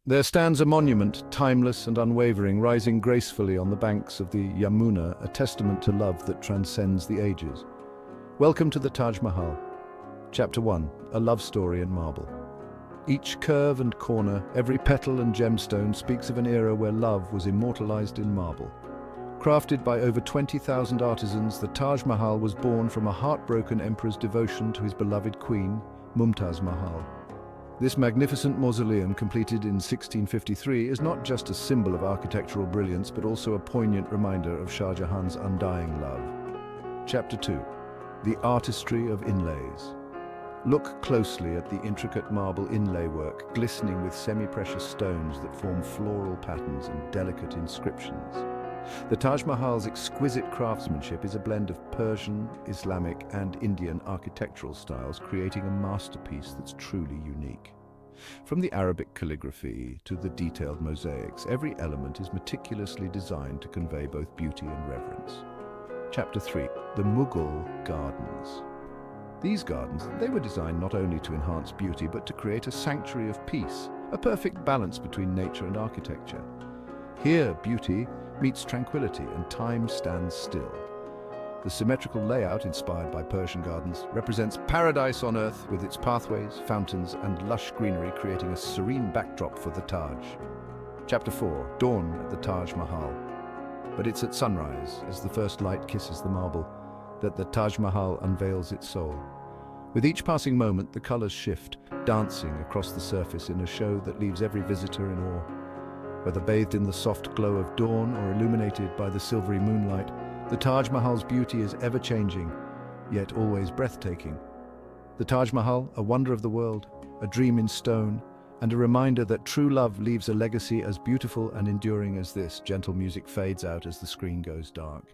There stands a monument, timeless and unwavering, rising gracefully on the banks of the Yamuna, a testament to love that transcends the ages. Welcome to the Taj Mahal. Chapter 1, A Love Story in Marble. Each curve and corner, every petal and gemstone speaks of an era where love was immortalized in marble. Crafted by over 20,000 artisans, the Taj Mahal was born from a heartbroken emperor's devotion to his beloved queen, Mumtaz Mahal. This magnificent mausoleum, completed in 1653, is not just a symbol of architectural brilliance, but also a poignant reminder of Shah Jahan's undying love. Chapter 2. The Artistry of Inlays. Look closely at the intricate marble inlay work, glistening with semi-precious stones that form floral patterns and delicate inscriptions. The Taj Mahal's exquisite craftsmanship is a blend of Persian, Islamic, and Indian architectural styles, creating a masterpiece that's truly unique. From the Arabic calligraphy to the detailed mosaics, every element is meticulously designed to convey both beauty and reverence. Chapter 3. The Mughal Gardens. These gardens, they were designed not only to enhance beauty, but to create a sanctuary of peace, a perfect balance between nature and architecture. Here, beauty meets tranquility and time stands still. The symmetrical layout, inspired by Persian gardens, represents paradise on earth, with its pathways, fountains, and lush greenery creating a serene backdrop for the Taj. Chapter 4. Dawn at the Taj Mahal. But it's at sunrise, as the first light kisses the marble, that the Taj Mahal unveils its soul. With each passing moment, the colors shift, dancing across the surface in a show that leaves every visitor in awe. Whether bathed in the soft glow of dawn or illuminated by the silvery moonlight, the Taj Mahal's beauty is ever-changing, yet always breathtaking. The Taj Mahal, a wonder of the world, a dream in stone, and a reminder that true love leaves a legacy as beautiful and enduring as this. Gentle music fades out as the screen goes dark.